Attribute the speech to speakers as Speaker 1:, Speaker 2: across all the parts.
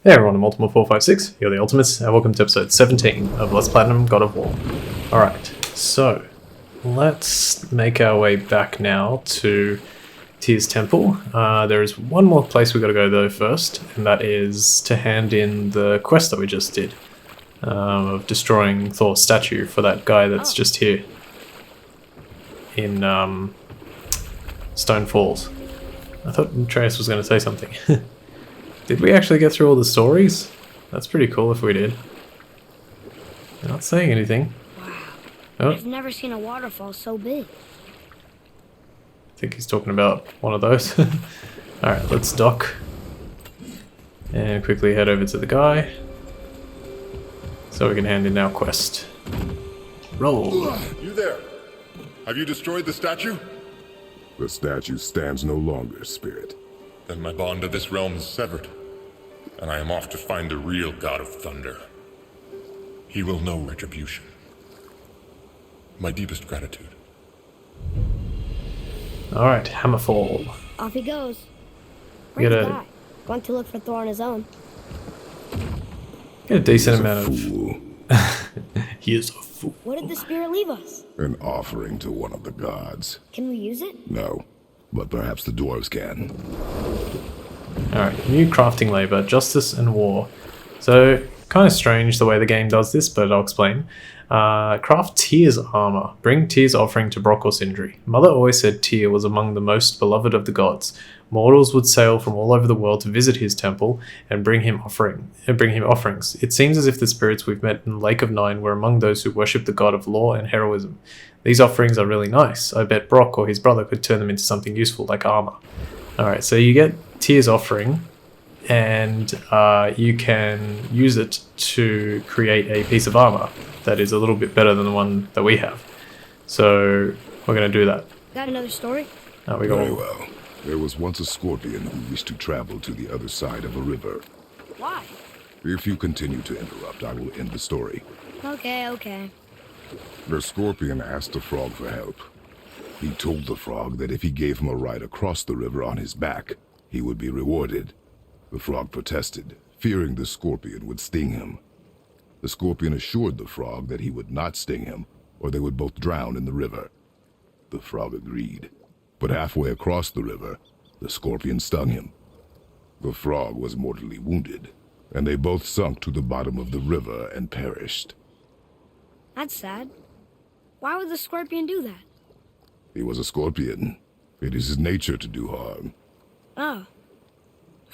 Speaker 1: Hey everyone, I'm Ultimate456, you're the Ultimates, and welcome to episode 17 of Let's Platinum God of War. Alright, so let's make our way back now to Tyr's Temple. There is one more place we've got to go though first, and that is to hand in the quest that we just did of destroying Thor's statue for that guy that's just here in Stone Falls. I thought Atreus was going to say something. Did we actually get through all the stories? That's pretty cool if we did. They're not saying anything.
Speaker 2: Wow.
Speaker 1: Oh.
Speaker 2: I've never seen a waterfall so big.
Speaker 1: I think he's talking about one of those. Alright, let's dock. And quickly head over to the guy. So we can hand in our quest. Roll.
Speaker 3: You there? Have you destroyed the statue?
Speaker 4: The statue stands no longer, Spirit.
Speaker 3: Then my bond to this realm is severed, and I am off to find the real God of Thunder. He will know retribution. My deepest gratitude.
Speaker 1: Alright, Hammerfall.
Speaker 2: Off he goes.
Speaker 1: Get
Speaker 2: Where's the
Speaker 1: a-
Speaker 2: guy? Going to look for Thor on his own.
Speaker 1: Get a decent
Speaker 4: He's a
Speaker 1: amount of...
Speaker 4: fool,
Speaker 1: He is a fool.
Speaker 2: What did the spirit leave us?
Speaker 4: an offering to one of the gods.
Speaker 2: Can we use it?
Speaker 4: No, but perhaps the dwarves can.
Speaker 1: Alright, new crafting labor, justice and war. So, kind of strange the way the game does this, but I'll explain. Craft Tyr's armor. Bring Tyr's offering to Brock or Sindri. Mother always said Tyr was among the most beloved of the gods. Mortals would sail from all over the world to visit his temple and bring him offerings. It seems as if the spirits we've met in the Lake of Nine were among those who worship the god of law and heroism. These offerings are really nice. I bet Brock or his brother could turn them into something useful like armor. Alright, so you get Tyr's offering, and you can use it to create a piece of armor that is a little bit better than the one that we have. So we're going to do that.
Speaker 2: Got another story?
Speaker 1: We
Speaker 4: Very
Speaker 1: got
Speaker 4: well. There was once a scorpion who wished to travel to the other side of a river.
Speaker 2: Why?
Speaker 4: If you continue to interrupt, I will end the story.
Speaker 2: Okay.
Speaker 4: The scorpion asked the frog for help. He told the frog that if he gave him a ride across the river on his back, he would be rewarded. The frog protested, fearing the scorpion would sting him. The scorpion assured the frog that he would not sting him, or they would both drown in the river. The frog agreed, but halfway across the river, the scorpion stung him. The frog was mortally wounded, and they both sunk to the bottom of the river and perished.
Speaker 2: That's sad. Why would the scorpion do that?
Speaker 4: He was a scorpion. It is his nature to do harm.
Speaker 2: Oh.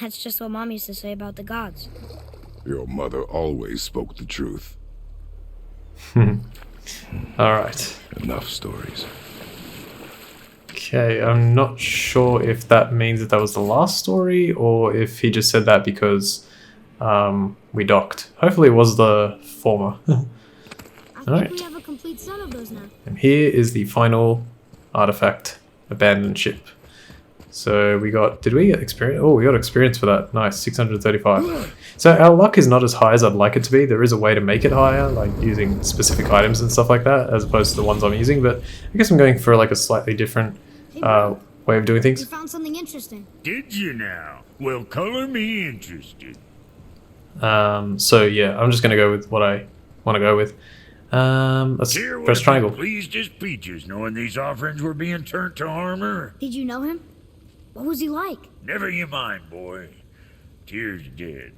Speaker 2: That's just what Mom used to say about the gods.
Speaker 4: Your mother always spoke the truth.
Speaker 1: Alright.
Speaker 4: Enough stories.
Speaker 1: Okay, I'm not sure if that means that was the last story, or if he just said that because we docked. Hopefully it was the former.
Speaker 2: I
Speaker 1: Alright.
Speaker 2: think we have a complete set of those now.
Speaker 1: And here is the final artifact, abandoned ship. So we got, did we get experience? Oh, we got experience for that. Nice, 635. So our luck is not as high as I'd like it to be. There is a way to make it higher, like using specific items and stuff like that, as opposed to the ones I'm using. But I guess I'm going for like a slightly different way of doing
Speaker 2: We
Speaker 1: things.
Speaker 2: found something interesting.
Speaker 5: Did you now? Well, color me interested.
Speaker 1: So yeah, I'm just going to go with what I want to go with. Let's
Speaker 5: Tyr
Speaker 1: press
Speaker 5: was
Speaker 1: triangle.
Speaker 5: pleased as peaches knowing these offerings were being turned to armor.
Speaker 2: Did you know him? What was he like?
Speaker 5: Never you mind, boy. Tyr's dead.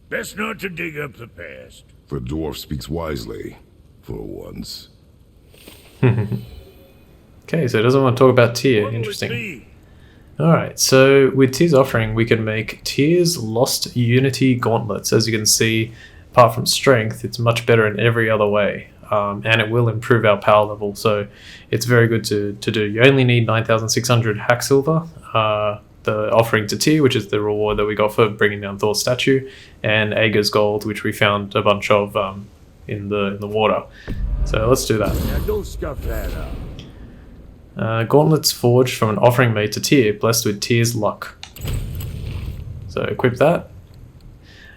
Speaker 5: Best not to dig up the past.
Speaker 4: The dwarf speaks wisely, for once.
Speaker 1: Okay, so it doesn't want to talk about Tyr.
Speaker 5: What'll it
Speaker 1: Interesting.
Speaker 5: be?
Speaker 1: Alright, so with Tyr's offering, we can make Tyr's Lost Unity Gauntlets. As you can see, apart from strength, it's much better in every other way. And it will improve our power level, so it's very good to do. You only need 9,600 hack silver, the offering to Tyr, which is the reward that we got for bringing down Thor's statue, and Ager's gold, which we found a bunch of in the water. So let's do that.
Speaker 5: Now don't scuff that up.
Speaker 1: Gauntlets forged from an offering made to Tyr, blessed with Tyr's luck. So equip that.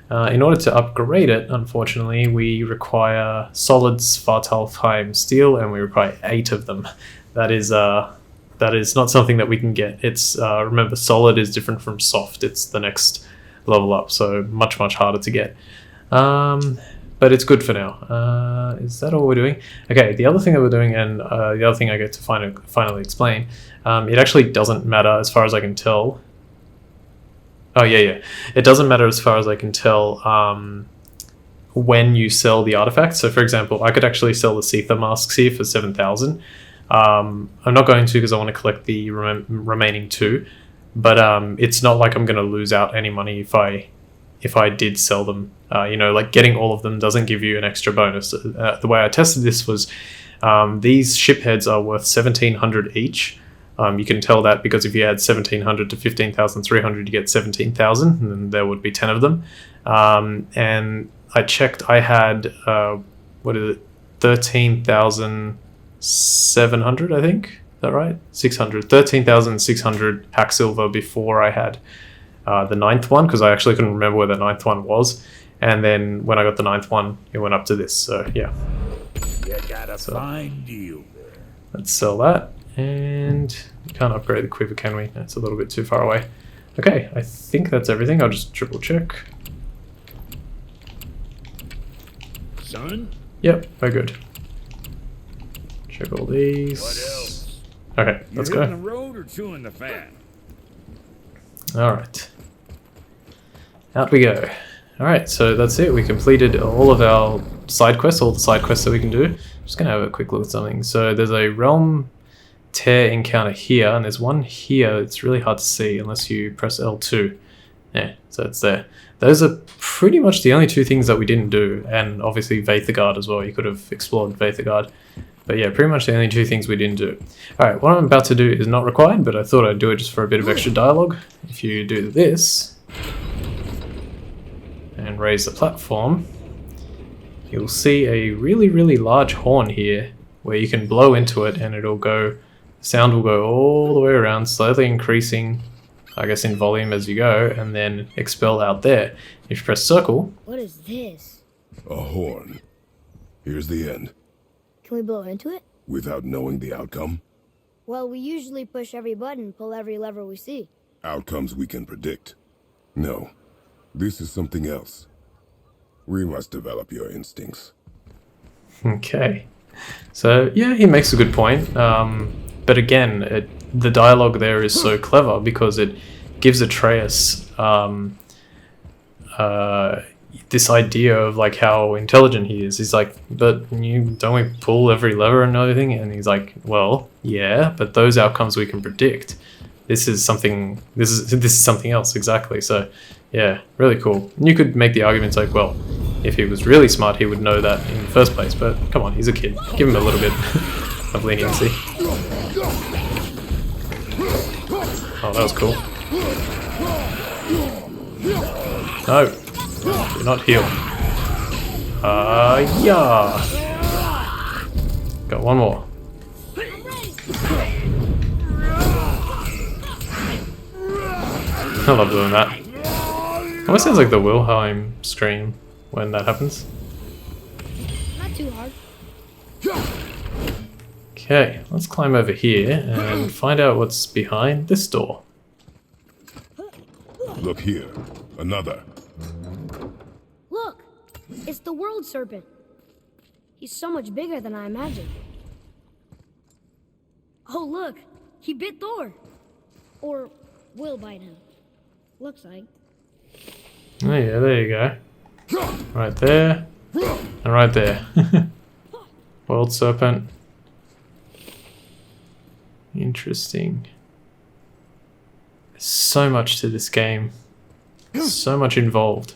Speaker 1: In order to upgrade it, unfortunately, we require solid Svartalfheim steel, and we require 8 of them. That is not something that we can get. It's remember, solid is different from soft. It's the next level up, so much harder to get. But it's good for now. Is that all we're doing? Okay, the other thing that we're doing, and the other thing I get to finally explain, it actually doesn't matter as far as I can tell. Oh yeah. It doesn't matter as far as I can tell when you sell the artifacts. So for example, I could actually sell the Seether masks here for 7,000. I'm not going to because I want to collect the remaining 2. But it's not like I'm going to lose out any money if I did sell them. You know, like getting all of them doesn't give you an extra bonus. The way I tested this was these ship heads are worth 1,700 each. You can tell that because if you add 1,700 to 15,300, you get 17,000, and then there would be 10 of them. And I checked, I had 13,700, I think. Is that right? 13,600 pack silver before I had the 9th one, because I actually couldn't remember where the 9th one was. And then when I got the 9th one, it went up to this. So yeah.
Speaker 5: You got a fine deal there.
Speaker 1: Let's sell that. And we can't upgrade the quiver, can we? It's a little bit too far away. Okay, I think that's everything. I'll just triple check.
Speaker 5: Son?
Speaker 1: Yep, we're good. Check all these.
Speaker 5: What else?
Speaker 1: Okay, let's go.
Speaker 5: You hitting the road or chewing the fat?
Speaker 1: Alright. Out we go. Alright, so that's it. We completed all of our side quests, all the side quests that we can do. Just going to have a quick look at something. So there's a realm tear encounter here, and there's one here. It's really hard to see unless you press L2. Yeah, so it's there. Those are pretty much the only 2 things that we didn't do, and obviously Veithagard as well. You could have explored Veithagard. But yeah, pretty much the only 2 things we didn't do. Alright, what I'm about to do is not required, but I thought I'd do it just for a bit of extra dialogue. If you do this, and raise the platform, you'll see a really large horn here, where you can blow into it and it'll go, sound will go all the way around, slowly increasing, I guess in volume as you go, and then expel out there. If you press circle...
Speaker 2: What is this?
Speaker 4: A horn. Here's the end.
Speaker 2: Can we blow into it?
Speaker 4: Without knowing the outcome?
Speaker 2: Well, we usually push every button, pull every lever we see.
Speaker 4: Outcomes we can predict. No. This is something else. We must develop your instincts.
Speaker 1: Okay. So, yeah, he makes a good point. But again, the dialogue there is so clever because it gives Atreus this idea of like how intelligent he is. He's like, but don't we pull every lever and everything? And he's like, well, yeah, but those outcomes we can predict. This is something else, exactly. So yeah, really cool. And you could make the argument like, well, if he was really smart, he would know that in the first place. But come on, he's a kid. Give him a little bit of leniency. Oh, that was cool. No, do not heal. Yeah. Got one more. I love doing that. Almost sounds like the Wilhelm scream when that happens.
Speaker 2: Not too hard.
Speaker 1: Okay, let's climb over here and find out what's behind this door.
Speaker 4: Look here. Another.
Speaker 2: Look! It's the World Serpent. He's so much bigger than I imagined. Oh, look! He bit Thor! Or will bite him. Looks like.
Speaker 1: Oh yeah, there you go. Right there. And right there. World Serpent. Interesting. There's so much to this game. So much involved.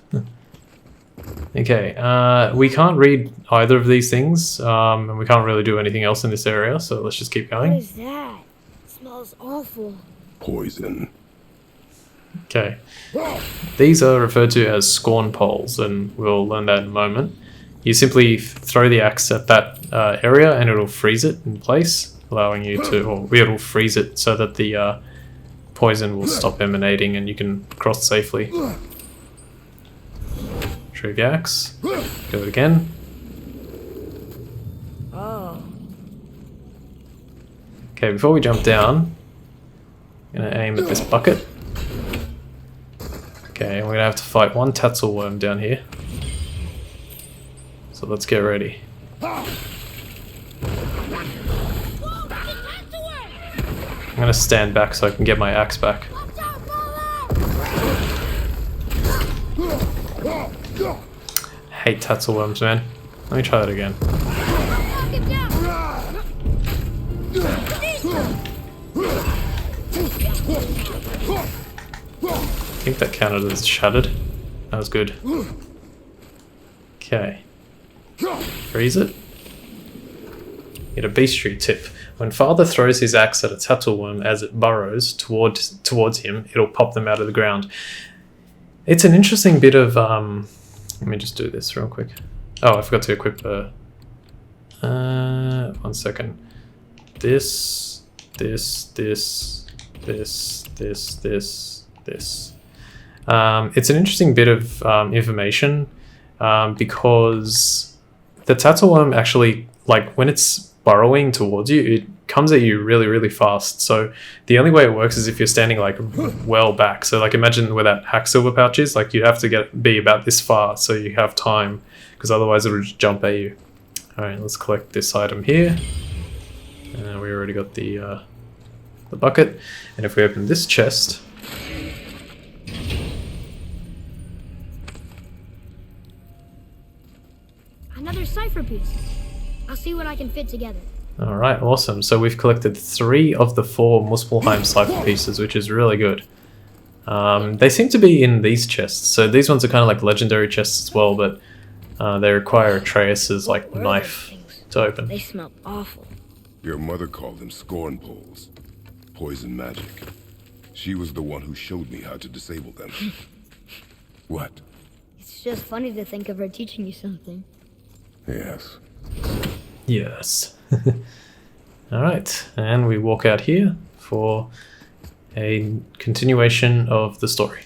Speaker 1: Okay, we can't read either of these things, and we can't really do anything else in this area, so let's just keep
Speaker 2: What
Speaker 1: going.
Speaker 2: is that? It smells awful.
Speaker 4: Poison.
Speaker 1: Okay. These are referred to as scorn poles, and we'll learn that in a moment. You simply throw the axe at that area and it'll freeze it in place, allowing you to, or it'll freeze it so that the poison will stop emanating and you can cross safely. Retrieve the axe. Do it again.
Speaker 2: Oh.
Speaker 1: Okay, before we jump down, I'm going to aim at this bucket. Okay, and we're going gonna have to fight one Tatzelworm down here. So let's get ready. I'm gonna stand back so I can get my axe back. Hate Tatzelworms, man. Let me try that again. I think that counted as shattered. That was good. Okay. Freeze it. Get a bestiary tip. When father throws his axe at a Tatzelworm as it burrows towards him, it'll pop them out of the ground. It's an interesting bit of let me just do this real quick. Oh, I forgot to equip 1 second. This. It's an interesting bit of information because the Tatzelworm actually, like, when it's burrowing towards you, it comes at you really, really fast. So the only way it works is if you're standing like well back. So like imagine where that Hacksilver pouch is, like you have to be about this far so you have time, because otherwise it'll just jump at you. All right, let's collect this item here. And we already got the bucket. And if we open this chest,
Speaker 2: another cipher piece. I'll see what I can fit together.
Speaker 1: all right, awesome. So we've collected 3 of the 4 Muspelheim cipher pieces, which is really good. They seem to be in these chests. So these ones are kind of like legendary chests as well, but they require Atreus's like knife to open.
Speaker 2: They smell awful.
Speaker 4: Your mother called them scorn poles. Poison magic. She was the one who showed me how to disable them. What?
Speaker 2: It's just funny to think of her teaching you something.
Speaker 4: Yes.
Speaker 1: Yes. All right, and we walk out here for a continuation of the story.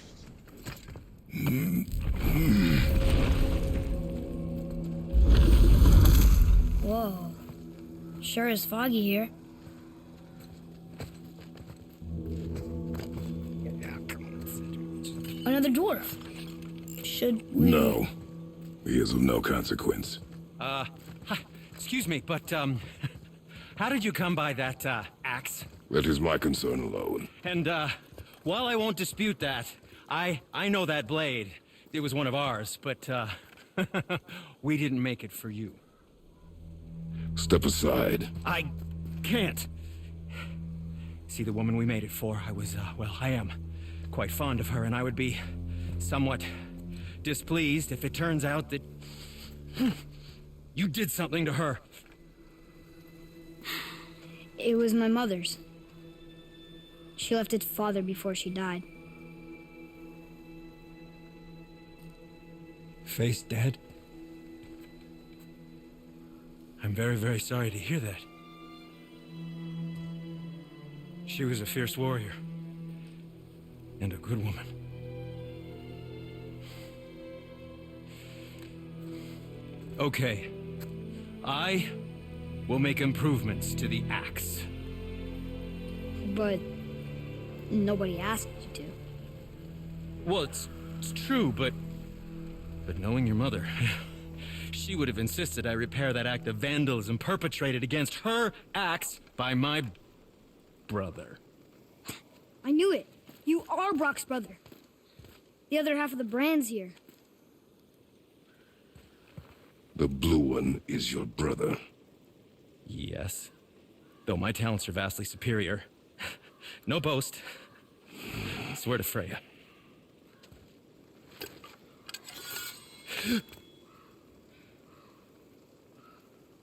Speaker 2: Whoa. Sure is foggy here. Another dwarf. Should we...
Speaker 4: No. He is of no consequence.
Speaker 6: Excuse me, but, how did you come by that, axe?
Speaker 4: That is my concern alone.
Speaker 6: And, while I won't dispute that, I know that blade. It was one of ours, but, we didn't make it for you.
Speaker 4: Step aside.
Speaker 6: I can't. See, the woman we made it for, I am quite fond of her, and I would be somewhat displeased if it turns out that you did something to her.
Speaker 2: It was my mother's. She left its father before she died.
Speaker 6: Face dead? I'm very, very sorry to hear that. She was a fierce warrior. And a good woman. Okay. I will make improvements to the axe.
Speaker 2: But nobody asked you to.
Speaker 6: Well, it's true, but knowing your mother, she would have insisted I repair that act of vandalism perpetrated against her axe by my brother.
Speaker 2: I knew it. You are Brock's brother. The other half of the brand's here.
Speaker 4: The blue one is your brother.
Speaker 6: Yes. Though my talents are vastly superior. No boast. I swear to Freya.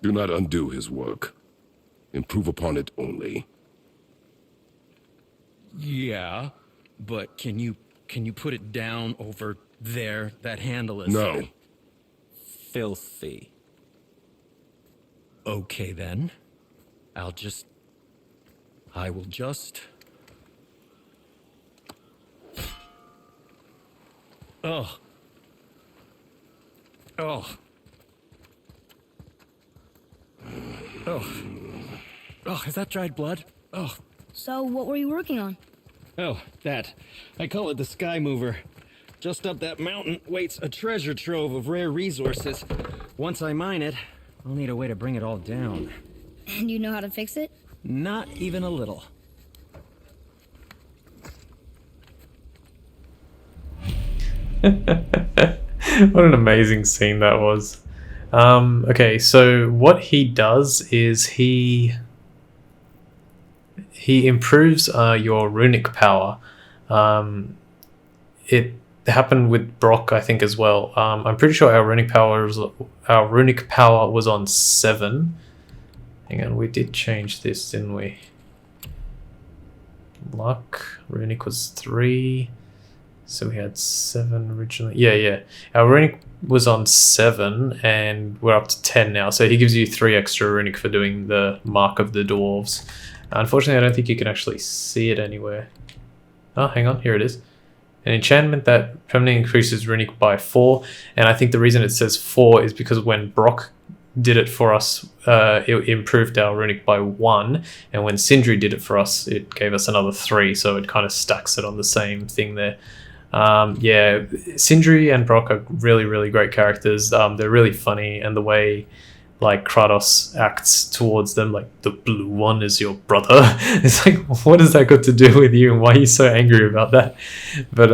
Speaker 4: Do not undo his work. Improve upon it only.
Speaker 6: Yeah, but can you put it down over there? That handle is...
Speaker 4: No.
Speaker 6: Filthy. Okay, then. I will just... Oh. Oh. Oh. Oh, is that dried blood? Oh.
Speaker 2: So what were you working on?
Speaker 6: Oh, that. I call it the Sky Mover. Just up that mountain waits a treasure trove of rare resources. Once I mine it, I'll need a way to bring it all down.
Speaker 2: And you know how to fix it?
Speaker 6: Not even a little.
Speaker 1: What an amazing scene that was. Okay, so what he does is he improves your runic power. It happened with Brock, I think, as well. I'm pretty sure our runic power was on 7. Hang on, we did change this, didn't we? Luck, runic was 3. So we had 7 originally. Yeah. Our runic was on 7 and we're up to 10 now. So he gives you 3 extra runic for doing the Mark of the Dwarves. Unfortunately, I don't think you can actually see it anywhere. Oh, hang on. Here it is. An enchantment that permanently increases runic by 4. And I think the reason it says 4 is because when Brock did it for us, it improved our runic by 1. And when Sindri did it for us, it gave us another 3. So it kind of stacks it on the same thing there. Yeah, Sindri and Brock are really, really great characters. They're really funny, and the way like Kratos acts towards them, like the blue one is your brother. It's like, what has that got to do with you, and why are you so angry about that? But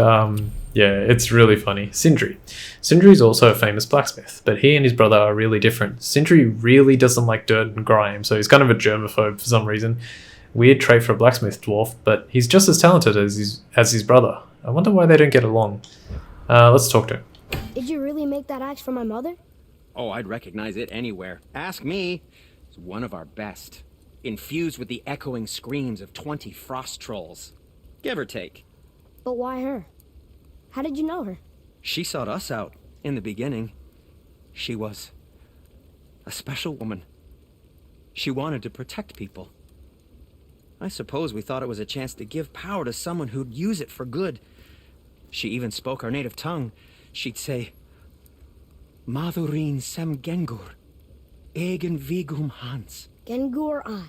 Speaker 1: yeah, it's really funny. Sindri is also a famous blacksmith, but he and his brother are really different. Sindri really doesn't like dirt and grime, so he's kind of a germaphobe for some reason. Weird trait for a blacksmith dwarf, but he's just as talented as his brother. I wonder why they don't get along. Let's talk to him.
Speaker 2: Did you really make that axe for my mother?
Speaker 6: Oh, I'd recognize it anywhere. Ask me. It's one of our best. Infused with the echoing screams of 20 frost trolls. Give or take.
Speaker 2: But why her? How did you know her?
Speaker 6: She sought us out in the beginning. She was a special woman. She wanted to protect people. I suppose we thought it was a chance to give power to someone who'd use it for good. She even spoke our native tongue. She'd say, Madurin sem Gengur, egen vigum Hans.
Speaker 2: Gengur I.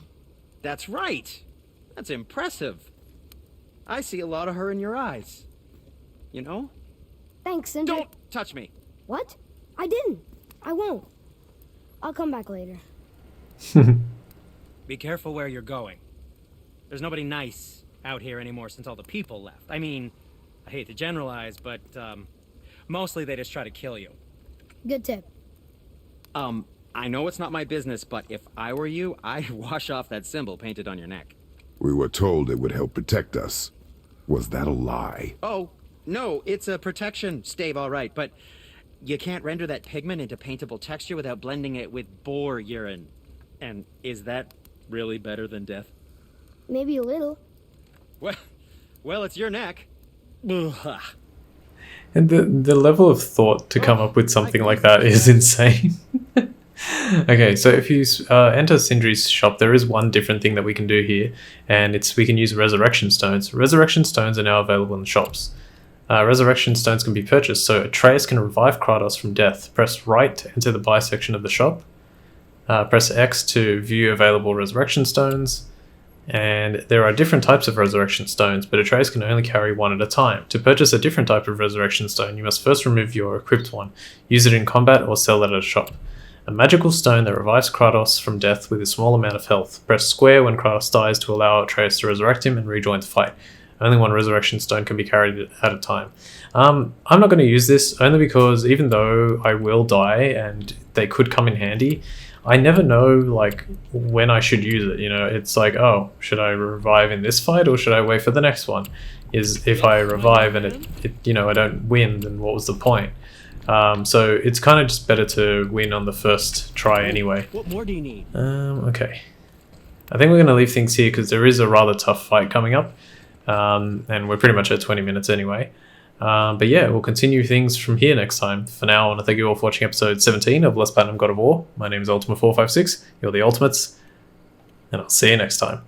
Speaker 6: That's right. That's impressive. I see a lot of her in your eyes. You know?
Speaker 2: Thanks, Sindri.
Speaker 6: Don't touch me.
Speaker 2: What? I didn't. I won't. I'll come back later.
Speaker 6: Be careful where you're going. There's nobody nice out here anymore since all the people left. I mean, I hate to generalize, but mostly they just try to kill you.
Speaker 2: Good tip.
Speaker 6: I know it's not my business, but if I were you, I'd wash off that symbol painted on your neck.
Speaker 4: We were told it would help protect us. Was that a lie?
Speaker 6: Oh, no, it's a protection stave, all right, but you can't render that pigment into paintable texture without blending it with boar urine. And is that really better than death?
Speaker 2: Maybe a little.
Speaker 6: Well, it's your neck. Ugh.
Speaker 1: And the level of thought to come up with something like that is insane. Okay, so if you enter Sindri's shop, there is one different thing that we can do here, and we can use resurrection stones. Resurrection stones are now available in the shops. Resurrection stones can be purchased, so Atreus can revive Kratos from death. Press right to enter the buy section of the shop. Press X to view available resurrection stones. And there are different types of resurrection stones, but Atreus can only carry one at a time. To purchase a different type of resurrection stone, you must first remove your equipped one, use it in combat, or sell it at a shop. A magical stone that revives Kratos from death with a small amount of health. Press square when Kratos dies to allow Atreus to resurrect him and rejoin the fight. Only one resurrection stone can be carried at a time. I'm not going to use this, only because even though I will die and they could come in handy, I never know like when I should use it. You know, it's like, oh, should I revive in this fight or should I wait for the next one? If I revive and it you know, I don't win, then what was the point? So it's kind of just better to win on the first try anyway.
Speaker 6: What more do you need?
Speaker 1: Okay. I think we're going to leave things here because there is a rather tough fight coming up. And we're pretty much at 20 minutes anyway. But yeah, we'll continue things from here next time. For now, I want to thank you all for watching episode 17 of Less Platinum God of War. My name is Ultima456. You're the Ultimates. And I'll see you next time.